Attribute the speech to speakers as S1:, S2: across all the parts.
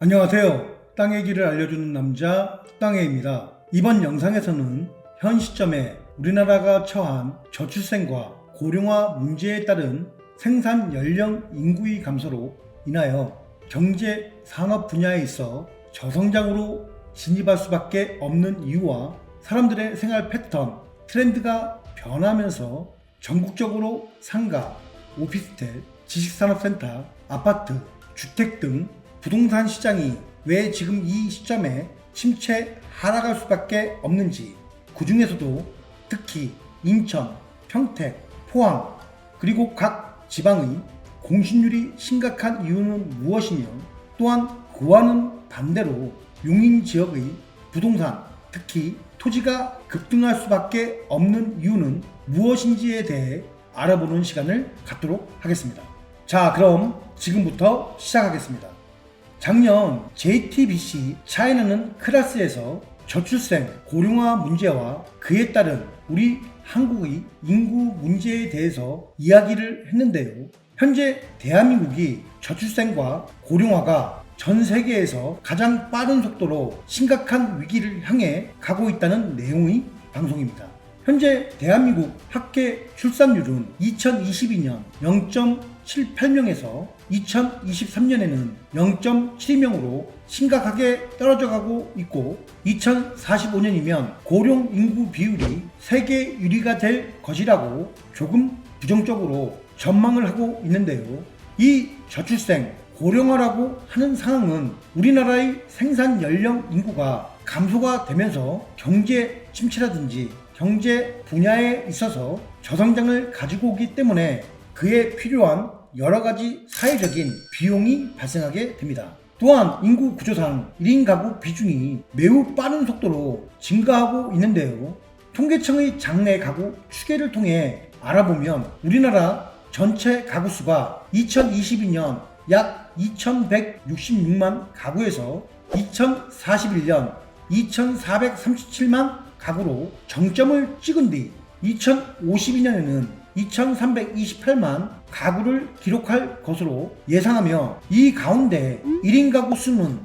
S1: 안녕하세요. 땅의 길을 알려주는 남자 땅해입니다. 이번 영상에서는 현 시점에 우리나라가 처한 저출생과 고령화 문제에 따른 생산 연령 인구의 감소로 인하여 경제 산업 분야에 있어 저성장으로 진입할 수밖에 없는 이유와 사람들의 생활 패턴, 트렌드가 변하면서 전국적으로 상가, 오피스텔, 지식산업센터, 아파트, 주택 등 부동산 시장이 왜 지금 이 시점에 침체 하락할 수밖에 없는지, 그 중에서도 특히 인천, 평택, 포항 그리고 각 지방의 공실률이 심각한 이유는 무엇이며, 또한 그와는 반대로 용인 지역의 부동산, 특히 토지가 급등할 수밖에 없는 이유는 무엇인지에 대해 알아보는 시간을 갖도록 하겠습니다. 자, 그럼 지금부터 시작하겠습니다. 작년 JTBC 차이나는 클래스에서 저출생 고령화 문제와 그에 따른 우리 한국의 인구 문제에 대해서 이야기를 했는데요. 현재 대한민국이 저출생과 고령화가 전 세계에서 가장 빠른 속도로 심각한 위기를 향해 가고 있다는 내용의 방송입니다. 현재 대한민국 합계 출산율은 2022년 0.78명에서 2023년에는 0.72명으로 심각하게 떨어져 가고 있고, 2045년이면 고령 인구 비율이 세계 1위가 될 것이라고 조금 부정적으로 전망을 하고 있는데요. 이 저출생, 고령화라고 하는 상황은 우리나라의 생산 연령 인구가 감소가 되면서 경제 침체라든지 경제 분야에 있어서 저성장을 가지고 오기 때문에 그에 필요한 여러 가지 사회적인 비용이 발생하게 됩니다. 또한 인구 구조상 1인 가구 비중이 매우 빠른 속도로 증가하고 있는데요. 통계청의 장래 가구 추계를 통해 알아보면 우리나라 전체 가구 수가 2022년 약 2166만 가구에서 2041년 2437만 가구로 정점을 찍은 뒤 2052년에는 2328만 가구를 기록할 것으로 예상하며, 이 가운데 1인 가구 수는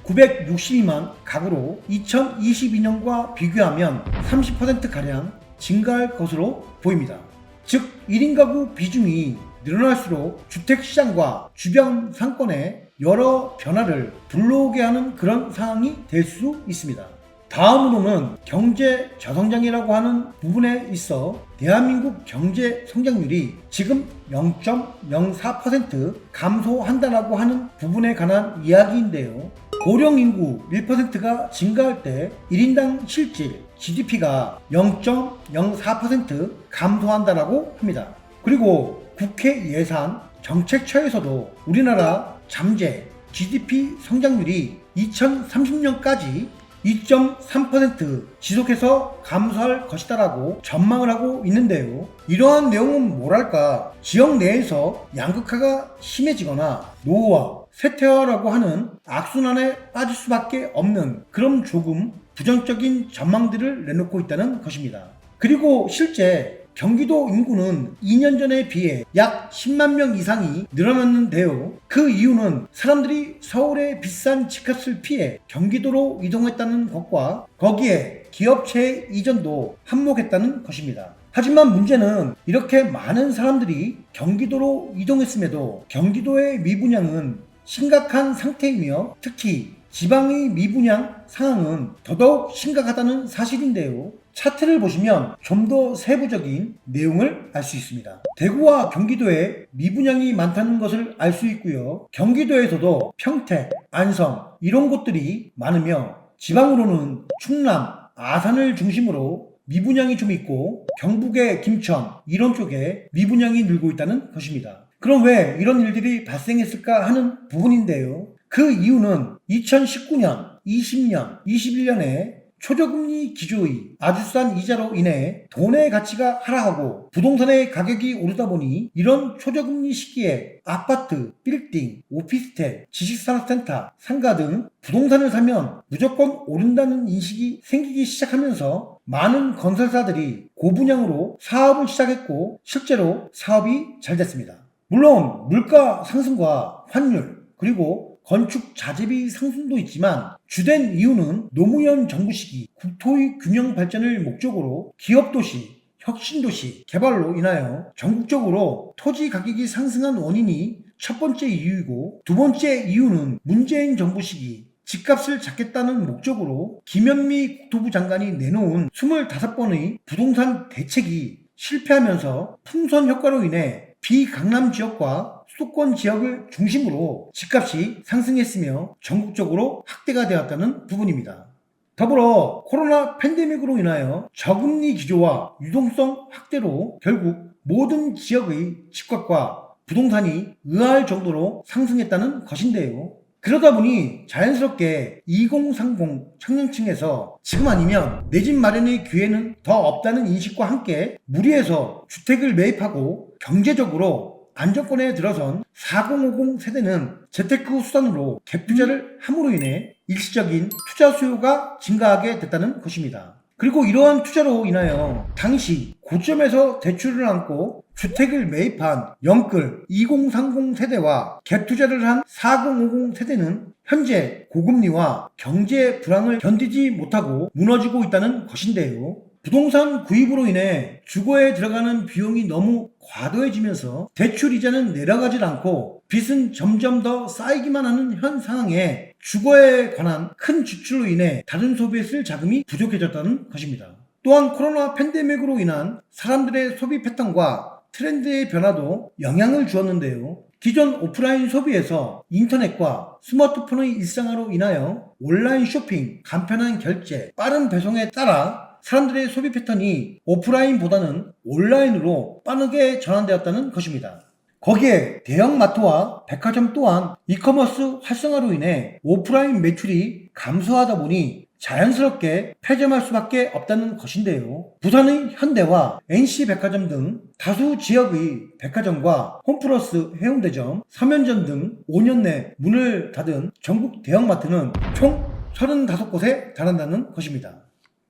S1: 962만 가구로 2022년과 비교하면 30%가량 증가할 것으로 보입니다. 즉 1인 가구 비중이 늘어날수록 주택시장과 주변 상권에 여러 변화를 불러오게 하는 그런 상황이 될 수 있습니다. 다음으로는 경제 저성장이라고 하는 부분에 있어 대한민국 경제 성장률이 지금 0.04% 감소한다라고 하는 부분에 관한 이야기인데요. 고령 인구 1%가 증가할 때 1인당 실질 GDP가 0.04% 감소한다라고 합니다. 그리고 국회 예산 정책처에서도 우리나라 잠재 GDP 성장률이 2030년까지 2.3% 지속해서 감소할 것이다라고 전망을 하고 있는데요. 이러한 내용은 뭐랄까, 지역 내에서 양극화가 심해지거나 노후화, 쇠퇴화라고 하는 악순환에 빠질 수밖에 없는 그런 조금 부정적인 전망들을 내놓고 있다는 것입니다. 그리고 실제 경기도 인구는 2년 전에 비해 약 10만 명 이상이 늘어났는데요. 그 이유는 사람들이 서울의 비싼 집값을 피해 경기도로 이동했다는 것과 거기에 기업체 이전도 한몫했다는 것입니다. 하지만 문제는 이렇게 많은 사람들이 경기도로 이동했음에도 경기도의 미분양은 심각한 상태이며, 특히 지방의 미분양 상황은 더더욱 심각하다는 사실인데요. 차트를 보시면 좀 더 세부적인 내용을 알 수 있습니다. 대구와 경기도에 미분양이 많다는 것을 알 수 있고요. 경기도에서도 평택, 안성 이런 곳들이 많으며, 지방으로는 충남, 아산을 중심으로 미분양이 좀 있고, 경북의 김천 이런 쪽에 미분양이 늘고 있다는 것입니다. 그럼 왜 이런 일들이 발생했을까 하는 부분인데요. 그 이유는 2019년, 20년, 21년에 초저금리 기조의 아주 싼 이자로 인해 돈의 가치가 하락하고 부동산의 가격이 오르다 보니, 이런 초저금리 시기에 아파트, 빌딩, 오피스텔, 지식산업센터, 상가 등 부동산을 사면 무조건 오른다는 인식이 생기기 시작하면서 많은 건설사들이 고분양으로 사업을 시작했고, 실제로 사업이 잘 됐습니다. 물론 물가 상승과 환율, 그리고 건축 자재비 상승도 있지만 주된 이유는 노무현 정부 시기 국토의 균형 발전을 목적으로 기업도시, 혁신도시 개발로 인하여 전국적으로 토지 가격이 상승한 원인이 첫 번째 이유이고, 두 번째 이유는 문재인 정부 시기 집값을 잡겠다는 목적으로 김현미 국토부 장관이 내놓은 25번의 부동산 대책이 실패하면서 풍선 효과로 인해 비강남 지역과 수도권 지역을 중심으로 집값이 상승했으며 전국적으로 확대가 되었다는 부분입니다. 더불어 코로나 팬데믹으로 인하여 저금리 기조와 유동성 확대로 결국 모든 지역의 집값과 부동산이 의아할 정도로 상승했다는 것인데요. 그러다 보니 자연스럽게 2030 청년층에서 지금 아니면 내 집 마련의 기회는 더 없다는 인식과 함께 무리해서 주택을 매입하고 경제적으로 안정권에 들어선 4050 세대는 재테크 수단으로 갭투자를 함으로 인해 일시적인 투자 수요가 증가하게 됐다는 것입니다. 그리고 이러한 투자로 인하여 당시 고점에서 대출을 안고 주택을 매입한 영끌 2030 세대와 갭투자를 한 4050 세대는 현재 고금리와 경제 불황을 견디지 못하고 무너지고 있다는 것인데요. 부동산 구입으로 인해 주거에 들어가는 비용이 너무 과도해지면서 대출 이자는 내려가질 않고 빚은 점점 더 쌓이기만 하는 현 상황에 주거에 관한 큰 지출로 인해 다른 소비에 쓸 자금이 부족해졌다는 것입니다. 또한 코로나 팬데믹으로 인한 사람들의 소비 패턴과 트렌드의 변화도 영향을 주었는데요. 기존 오프라인 소비에서 인터넷과 스마트폰의 일상화로 인하여 온라인 쇼핑, 간편한 결제, 빠른 배송에 따라 사람들의 소비 패턴이 오프라인보다는 온라인으로 빠르게 전환되었다는 것입니다. 거기에 대형마트와 백화점 또한 이커머스 활성화로 인해 오프라인 매출이 감소하다 보니 자연스럽게 폐점할 수밖에 없다는 것인데요. 부산의 현대와 NC백화점 등 다수 지역의 백화점과 홈플러스 해운대점, 서면점 등 5년 내 문을 닫은 전국 대형마트는 총 35곳에 달한다는 것입니다.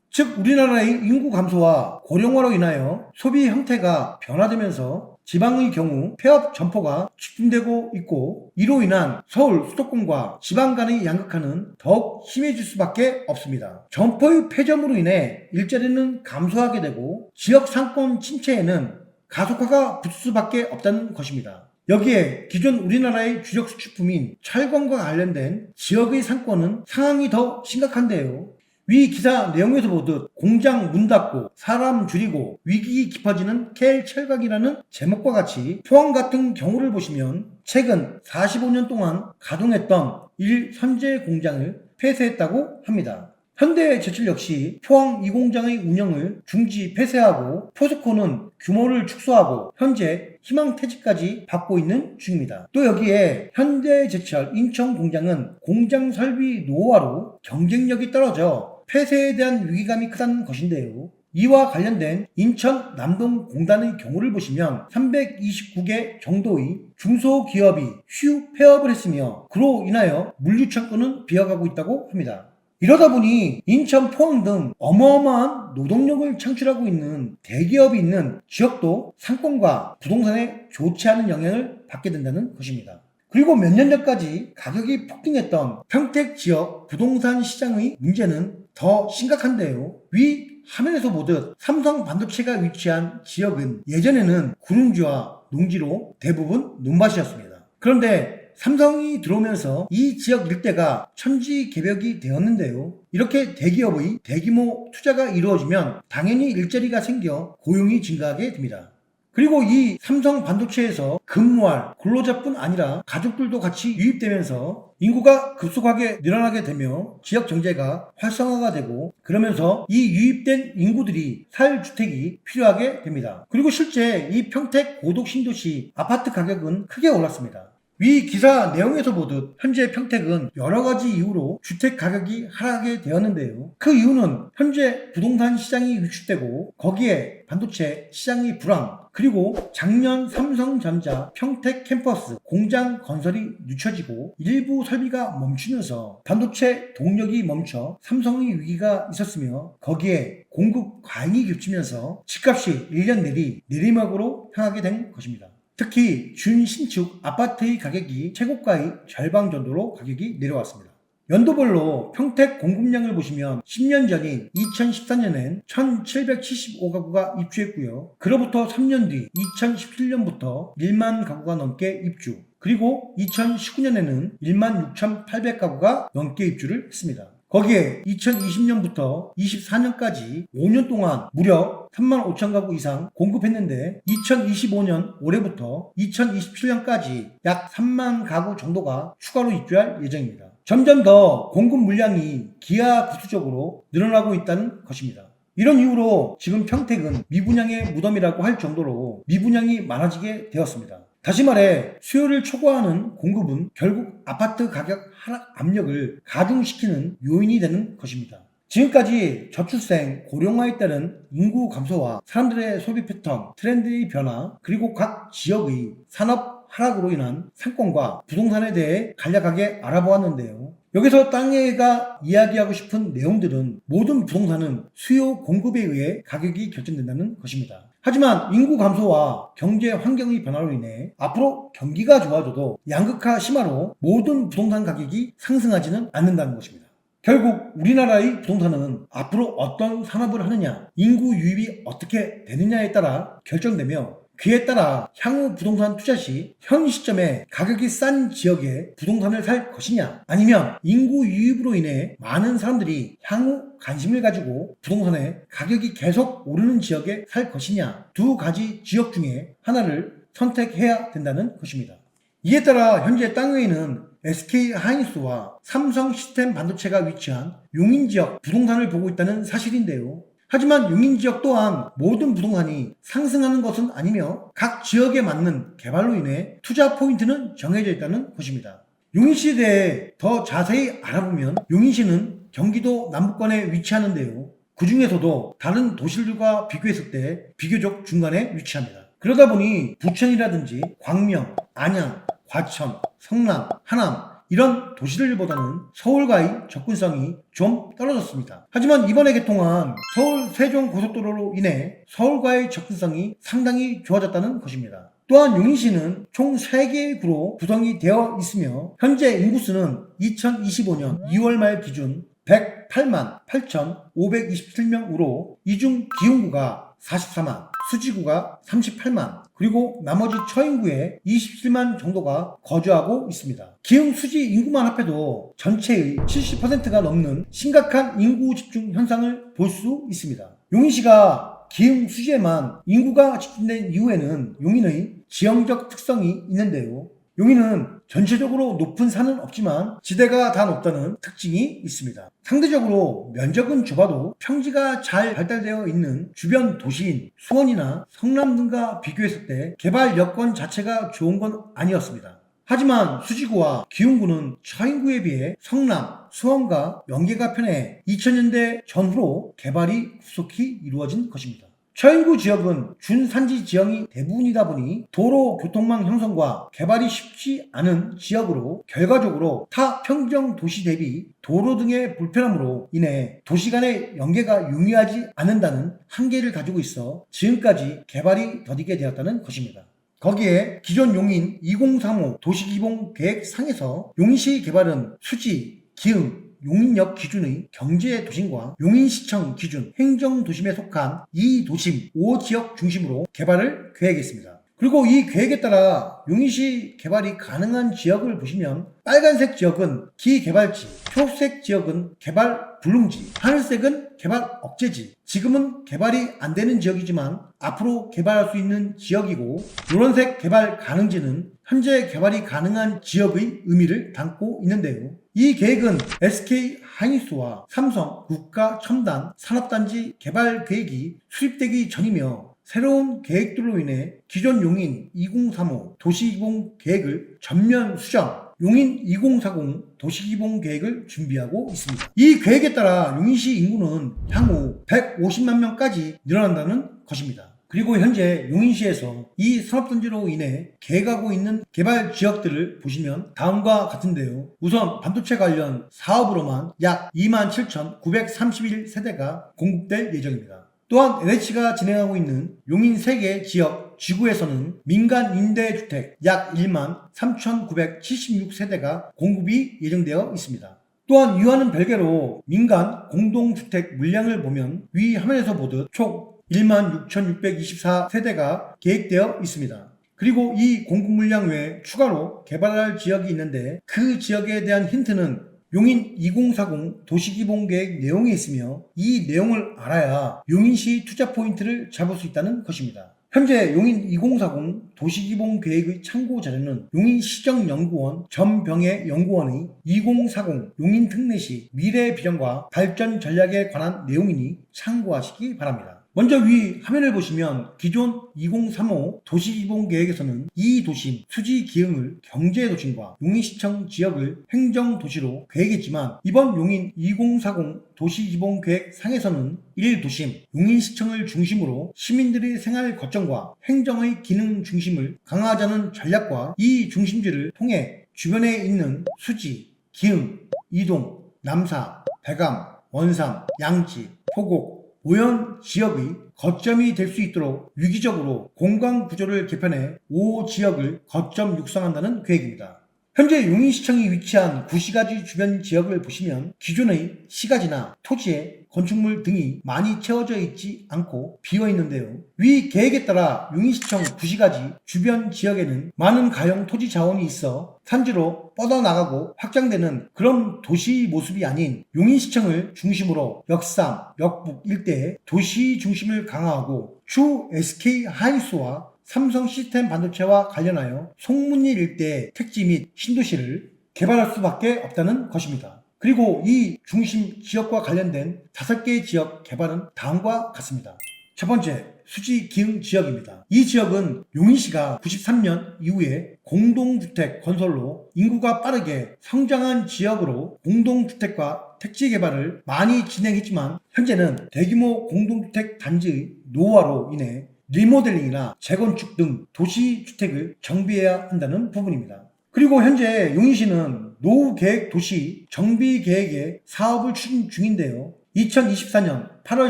S1: 즉 우리나라의 인구 감소와 고령화로 인하여 소비 형태가 변화되면서 지방의 경우 폐업 점포가 집중되고 있고, 이로 인한 서울 수도권과 지방 간의 양극화는 더욱 심해질 수밖에 없습니다. 점포의 폐점으로 인해 일자리는 감소하게 되고 지역 상권 침체에는 가속화가 붙을 수밖에 없다는 것입니다. 여기에 기존 우리나라의 주력 수출품인 철강과 관련된 지역의 상권은 상황이 더 심각한데요. 위 기사 내용에서 보듯 공장 문 닫고 사람 줄이고 위기 깊어지는 KL 철강이라는 제목과 같이 포항 같은 경우를 보시면 최근 45년 동안 가동했던 1선제 공장을 폐쇄했다고 합니다. 현대제철 역시 포항 이 공장의 운영을 중지 폐쇄하고 포스코는 규모를 축소하고 현재 희망퇴직까지 받고 있는 중입니다. 또 여기에 현대제철 인천 공장은 공장 설비 노후화로 경쟁력이 떨어져 폐쇄에 대한 위기감이 크다는 것인데요. 이와 관련된 인천 남동공단의 경우를 보시면 329개 정도의 중소기업이 휴 폐업을 했으며 그로 인하여 물류창고는 비어가고 있다고 합니다. 이러다 보니 인천, 포항 등 어마어마한 노동력을 창출하고 있는 대기업이 있는 지역도 상권과 부동산에 좋지 않은 영향을 받게 된다는 것입니다. 그리고 몇 년 전까지 가격이 폭등했던 평택 지역 부동산 시장의 문제는 더 심각한데요. 위 화면에서 보듯 삼성 반도체가 위치한 지역은 예전에는 구릉지와 농지로 대부분 논밭이었습니다. 그런데 삼성이 들어오면서 이 지역 일대가 천지개벽이 되었는데요. 이렇게 대기업의 대규모 투자가 이루어지면 당연히 일자리가 생겨 고용이 증가하게 됩니다. 그리고 이 삼성 반도체에서 근무할 근로자뿐 아니라 가족들도 같이 유입되면서 인구가 급속하게 늘어나게 되며 지역 경제가 활성화가 되고, 그러면서 이 유입된 인구들이 살 주택이 필요하게 됩니다. 그리고 실제 이 평택 고독 신도시 아파트 가격은 크게 올랐습니다. 위 기사 내용에서 보듯 현재 평택은 여러가지 이유로 주택 가격이 하락하게 되었는데요. 그 이유는 현재 부동산 시장이 위축되고 거기에 반도체 시장의 불황, 그리고 작년 삼성전자 평택 캠퍼스 공장 건설이 늦춰지고 일부 설비가 멈추면서 반도체 동력이 멈춰 삼성의 위기가 있었으며, 거기에 공급 과잉이 겹치면서 집값이 1년 내리 내리막으로 향하게 된 것입니다. 특히 준신축 아파트의 가격이 최고가의 절반 정도로 가격이 내려왔습니다. 연도별로 평택 공급량을 보시면 10년 전인 2014년엔 1775가구가 입주했고요. 그로부터 3년 뒤 2017년부터 1만 가구가 넘게 입주, 그리고 2019년에는 1만 6,800가구가 넘게 입주를 했습니다. 거기에 2020년부터 24년까지 5년 동안 무려 3만 5천 가구 이상 공급했는데 2025년 올해부터 2027년까지 약 3만 가구 정도가 추가로 입주할 예정입니다. 점점 더 공급 물량이 기하급수적으로 늘어나고 있다는 것입니다. 이런 이유로 지금 평택은 미분양의 무덤이라고 할 정도로 미분양이 많아지게 되었습니다. 다시 말해 수요를 초과하는 공급은 결국 아파트 가격 하락 압력을 가중시키는 요인이 되는 것입니다. 지금까지 저출생, 고령화에 따른 인구 감소와 사람들의 소비 패턴, 트렌드의 변화, 그리고 각 지역의 산업 하락으로 인한 상권과 부동산에 대해 간략하게 알아보았는데요. 여기서 땅에가 이야기하고 싶은 내용들은 모든 부동산은 수요 공급에 의해 가격이 결정된다는 것입니다. 하지만 인구 감소와 경제 환경의 변화로 인해 앞으로 경기가 좋아져도 양극화 심화로 모든 부동산 가격이 상승하지는 않는다는 것입니다. 결국 우리나라의 부동산은 앞으로 어떤 산업을 하느냐, 인구 유입이 어떻게 되느냐에 따라 결정되며 그에 따라 향후 부동산 투자 시 현 시점에 가격이 싼 지역에 부동산을 살 것이냐, 아니면 인구 유입으로 인해 많은 사람들이 향후 관심을 가지고 부동산의 가격이 계속 오르는 지역에 살 것이냐, 두 가지 지역 중에 하나를 선택해야 된다는 것입니다. 이에 따라 현재 땅 위에는 SK하이닉스와 삼성 시스템 반도체가 위치한 용인지역 부동산을 보고 있다는 사실인데요. 하지만 용인지역 또한 모든 부동산이 상승하는 것은 아니며 각 지역에 맞는 개발로 인해 투자 포인트는 정해져 있다는 것입니다. 용인시에 대해 더 자세히 알아보면 용인시는 경기도 남부권에 위치하는데요. 그 중에서도 다른 도시들과 비교했을 때 비교적 중간에 위치합니다. 그러다 보니 부천이라든지 광명, 안양, 과천, 성남, 하남 이런 도시들보다는 서울과의 접근성이 좀 떨어졌습니다. 하지만 이번에 개통한 서울 세종 고속도로로 인해 서울과의 접근성이 상당히 좋아졌다는 것입니다. 또한 용인시는 총 3개의 구로 구성이 되어 있으며 현재 인구수는 2025년 2월 말 기준 108만 8,527명으로 이 중 기흥구가 44만, 수지구가 38만, 그리고 나머지 처인구에 27만 정도가 거주하고 있습니다. 기흥 수지 인구만 합해도 전체의 70%가 넘는 심각한 인구 집중 현상을 볼 수 있습니다. 용인시가 기흥 수지에만 인구가 집중된 이유에는 용인의 지형적 특성이 있는데요. 용인은 전체적으로 높은 산은 없지만 지대가 다 높다는 특징이 있습니다. 상대적으로 면적은 좁아도 평지가 잘 발달되어 있는 주변 도시인 수원이나 성남 등과 비교했을 때 개발 여건 자체가 좋은 건 아니었습니다. 하지만 수지구와 기흥구는 처인구에 비해 성남, 수원과 연계가 편해 2000년대 전후로 개발이 급속히 이루어진 것입니다. 처인구 지역은 준산지 지형이 대부분이다 보니 도로 교통망 형성과 개발이 쉽지 않은 지역으로 결과적으로 타 평지형 도시 대비 도로 등의 불편함으로 인해 도시 간의 연계가 용이하지 않는다는 한계를 가지고 있어 지금까지 개발이 더디게 되었다는 것입니다. 거기에 기존 용인 2035 도시기본 계획상에서 용인시 개발은 수지, 기흥, 용인역 기준의 경제도심과 용인시청 기준 행정도심에 속한 2도심 5지역 중심으로 개발을 계획했습니다. 그리고 이 계획에 따라 용인시 개발이 가능한 지역을 보시면 빨간색 지역은 기개발지, 초록 지역은 개발 불능지, 하늘색은 개발 억제지, 지금은 개발이 안 되는 지역이지만 앞으로 개발할 수 있는 지역이고, 노란색 개발 가능지는 현재 개발이 가능한 지역의 의미를 담고 있는데요. 이 계획은 SK하이닉스와 삼성 국가첨단 산업단지 개발 계획이 수립되기 전이며 새로운 계획들로 인해 기존 용인 2035 도시기본 계획을 전면 수정, 용인 2040 도시기본 계획을 준비하고 있습니다. 이 계획에 따라 용인시 인구는 향후 150만 명까지 늘어난다는 것입니다. 그리고 현재 용인시에서 이 산업단지로 인해 계획하고 있는 개발 지역들을 보시면 다음과 같은데요. 우선 반도체 관련 사업으로만 약 27,931세대가 공급될 예정입니다. 또한 LH가 진행하고 있는 용인 3개 지역 지구에서는 민간 임대주택 약 1만 3,976세대가 공급이 예정되어 있습니다. 또한 이와는 별개로 민간 공동주택 물량을 보면 위 화면에서 보듯 총 1만 6,624세대가 계획되어 있습니다. 그리고 이 공급 물량 외에 추가로 개발할 지역이 있는데 그 지역에 대한 힌트는 용인 2040 도시기본계획 내용에 있으며 이 내용을 알아야 용인시 투자 포인트를 잡을 수 있다는 것입니다. 현재 용인 2040 도시기본계획의 참고 자료는 용인시정연구원 전병혜 연구원의 2040 용인특례시 미래비전과 발전 전략에 관한 내용이니 참고하시기 바랍니다. 먼저 위 화면을 보시면 기존 2035 도시기본계획에서는 이 도심 수지 기흥을 경제도심과 용인시청 지역을 행정도시로 계획했지만 이번 용인 2040 도시기본계획 상에서는 1도심 용인시청을 중심으로 시민들의 생활 거점과 행정의 기능 중심을 강화하자는 전략과 이 중심지를 통해 주변에 있는 수지, 기흥, 이동, 남사, 대감, 원삼, 양지, 포곡, 오연 지역의 거점이 될 수 있도록 유기적으로 공간 구조를 개편해 5지역을 거점 육성한다는 계획입니다. 현재 용인시청이 위치한 구시가지 주변 지역을 보시면 기존의 시가지나 토지에 건축물 등이 많이 채워져 있지 않고 비어 있는데요. 위 계획에 따라 용인시청 구시가지 주변 지역에는 많은 가용 토지 자원이 있어 산지로 뻗어나가고 확장되는 그런 도시 모습이 아닌 용인시청을 중심으로 역삼, 역북 일대에 도시 중심을 강화하고 추 SK 하이닉스와 삼성 시스템 반도체와 관련하여 송문리 일대의 택지 및 신도시를 개발할 수밖에 없다는 것입니다. 그리고 이 중심 지역과 관련된 5개의 지역 개발은 다음과 같습니다. 첫 번째, 수지 기흥 지역입니다. 이 지역은 용인시가 93년 이후에 공동주택 건설로 인구가 빠르게 성장한 지역으로 공동주택과 택지 개발을 많이 진행했지만 현재는 대규모 공동주택 단지의 노후화로 인해 리모델링이나 재건축 등 도시주택을 정비해야 한다는 부분입니다. 그리고 현재 용인시는 노후계획 도시 정비계획에 사업을 추진 중인데요. 2024년 8월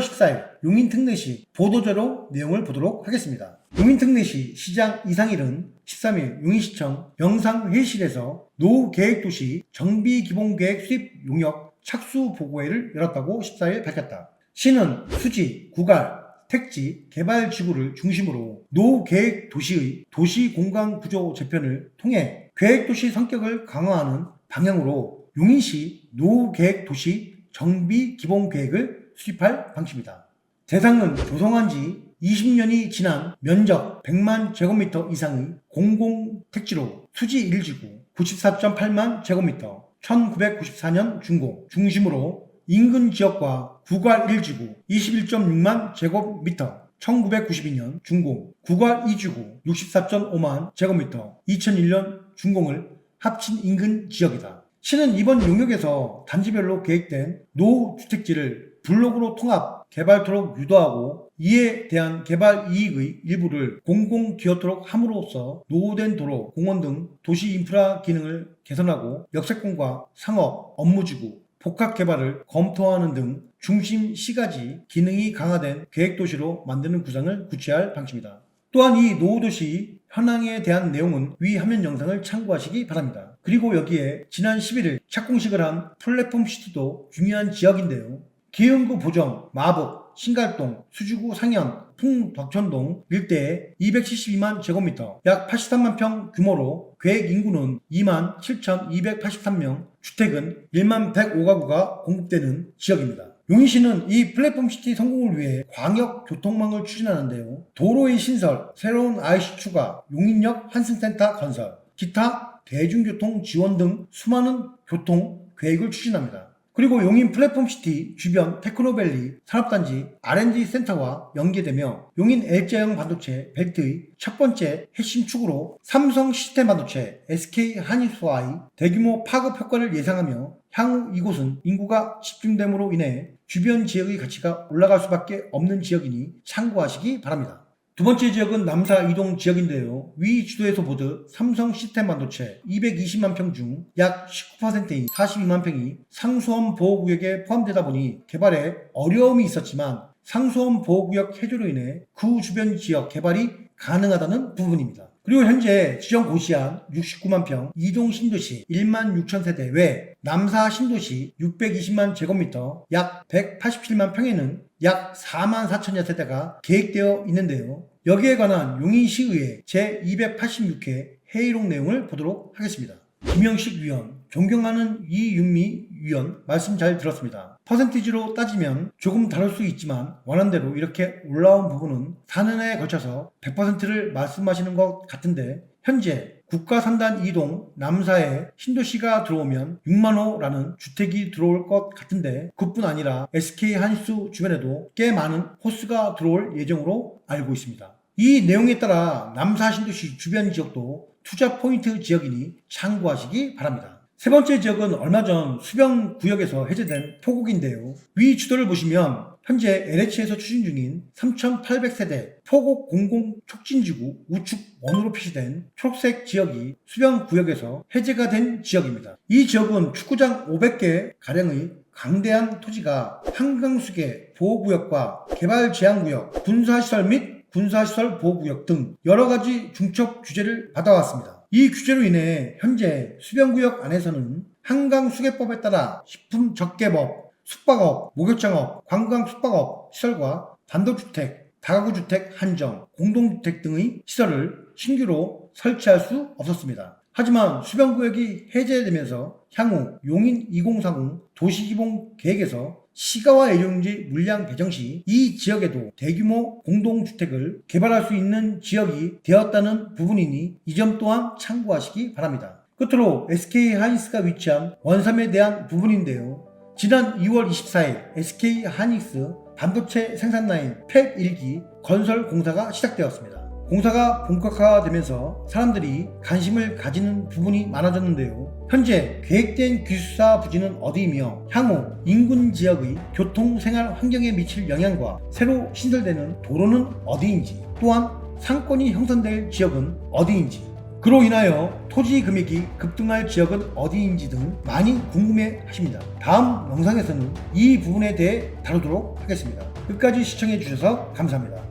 S1: 14일 용인특례시 보도자료 내용을 보도록 하겠습니다. 용인특례시 시장 이상일은 13일 용인시청 영상회의실에서 노후계획도시 정비기본계획 수립 용역 착수보고회를 열었다고 14일 밝혔다. 시는 수지, 구갈, 택지, 개발지구를 중심으로 노후계획 도시의 도시공간구조 재편을 통해 계획도시 성격을 강화하는 방향으로 용인시 노후계획 도시 정비기본계획을 수립할 방침이다. 대상은 조성한 지 20년이 지난 면적 100만 제곱미터 이상의 공공택지로 수지 1지구 94.8만 제곱미터 1994년 준공 중심으로 인근 지역과 구갈 1지구 21.6만 제곱미터 1992년 준공, 구갈 2지구 64.5만 제곱미터 2001년 준공을 합친 인근 지역이다. 시는 이번 용역에서 단지별로 계획된 노후주택지를 블록으로 통합 개발토록 유도하고 이에 대한 개발 이익의 일부를 공공기여토록 함으로써 노후된 도로, 공원 등 도시 인프라 기능을 개선하고 역세권과 상업, 업무지구, 복합개발을 검토하는 등 중심 시가지 기능이 강화된 계획도시로 만드는 구상을 구체할 방침이다. 또한 이 노후도시 현황에 대한 내용은 위 화면 영상을 참고하시기 바랍니다. 그리고 여기에 지난 11일 착공식을 한 플랫폼 시티도 중요한 지역인데요. 기흥구 보정, 마북, 신갈동, 수지구 상현, 풍덕천동 일대에 272만 제곱미터, 약 83만 평 규모로 계획 인구는 2만 7,283명, 주택은 1만 105가구가 공급되는 지역입니다. 용인시는 이 플랫폼 시티 성공을 위해 광역 교통망을 추진하는데요. 도로의 신설, 새로운 IC 추가, 용인역 환승센터 건설, 기타 대중교통 지원 등 수많은 교통 계획을 추진합니다. 그리고 용인 플랫폼시티 주변 테크노밸리 산업단지 R&D 센터와 연계되며 용인 L자형 반도체 벨트의 첫 번째 핵심 축으로 삼성 시스템 반도체, SK 하이닉스와의 대규모 파급 효과를 예상하며 향후 이곳은 인구가 집중됨으로 인해 주변 지역의 가치가 올라갈 수밖에 없는 지역이니 참고하시기 바랍니다. 두 번째 지역은 남사 이동 지역인데요. 위 지도에서 보듯 삼성 시스템 반도체 220만 평 중 약 19%인 42만 평이 상수원 보호구역에 포함되다 보니 개발에 어려움이 있었지만 상수원 보호구역 해제로 인해 그 주변 지역 개발이 가능하다는 부분입니다. 그리고 현재 지정 고시한 69만 평 이동 신도시 1만 6천 세대 외 남사 신도시 620만 제곱미터 약 187만 평에는 약 4만 4천여 세대가 계획되어 있는데요. 여기에 관한 용인시의회 제286회 회의록 내용을 보도록 하겠습니다. 김영식 위원, 존경하는 이윤미 위원 말씀 잘 들었습니다. 퍼센티지로 따지면 조금 다를 수 있지만 원안대로 이렇게 올라온 부분은 4년에 걸쳐서 100%를 말씀하시는 것 같은데 현재 국가산단 이동 남사에 신도시가 들어오면 6만호라는 주택이 들어올 것 같은데 그뿐 아니라 SK 하이닉스 주변에도 꽤 많은 호수가 들어올 예정으로 알고 있습니다. 이 내용에 따라 남사 신도시 주변 지역도 투자 포인트 지역이니 참고하시기 바랍니다. 세 번째 지역은 얼마 전 수변구역에서 해제된 포곡인데요. 위 주도를 보시면 현재 LH에서 추진 중인 3,800세대 포곡 공공촉진지구 우측 1으로 표시된 초록색 지역이 수변구역에서 해제가 된 지역입니다. 이 지역은 축구장 500개 가량의 강대한 토지가 한강수계 보호구역과 개발제한구역, 군사시설 및 군사시설 보호구역 등 여러가지 중첩 규제를 받아왔습니다. 이 규제로 인해 현재 수변구역 안에서는 한강수계법에 따라 식품적개법, 숙박업, 목욕장업, 관광숙박업 시설과 단독주택, 다가구주택 한정, 공동주택 등의 시설을 신규로 설치할 수 없었습니다. 하지만 수변구역이 해제되면서 향후 용인 2030 도시기본 계획에서 시가와 예정지 물량 배정 시 이 지역에도 대규모 공동주택을 개발할 수 있는 지역이 되었다는 부분이니 이 점 또한 참고하시기 바랍니다. 끝으로 SK 하이닉스가 위치한 원삼에 대한 부분인데요. 지난 2월 24일 SK 하이닉스 반도체 생산 라인 팹 1기 건설 공사가 시작되었습니다. 공사가 본격화되면서 사람들이 관심을 가지는 부분이 많아졌는데요. 현재 계획된 기숙사 부지는 어디이며 향후 인근 지역의 교통 생활 환경에 미칠 영향과 새로 신설되는 도로는 어디인지 또한 상권이 형성될 지역은 어디인지 그로 인하여 토지 금액이 급등할 지역은 어디인지 등 많이 궁금해 하십니다. 다음 영상에서는 이 부분에 대해 다루도록 하겠습니다. 끝까지 시청해 주셔서 감사합니다.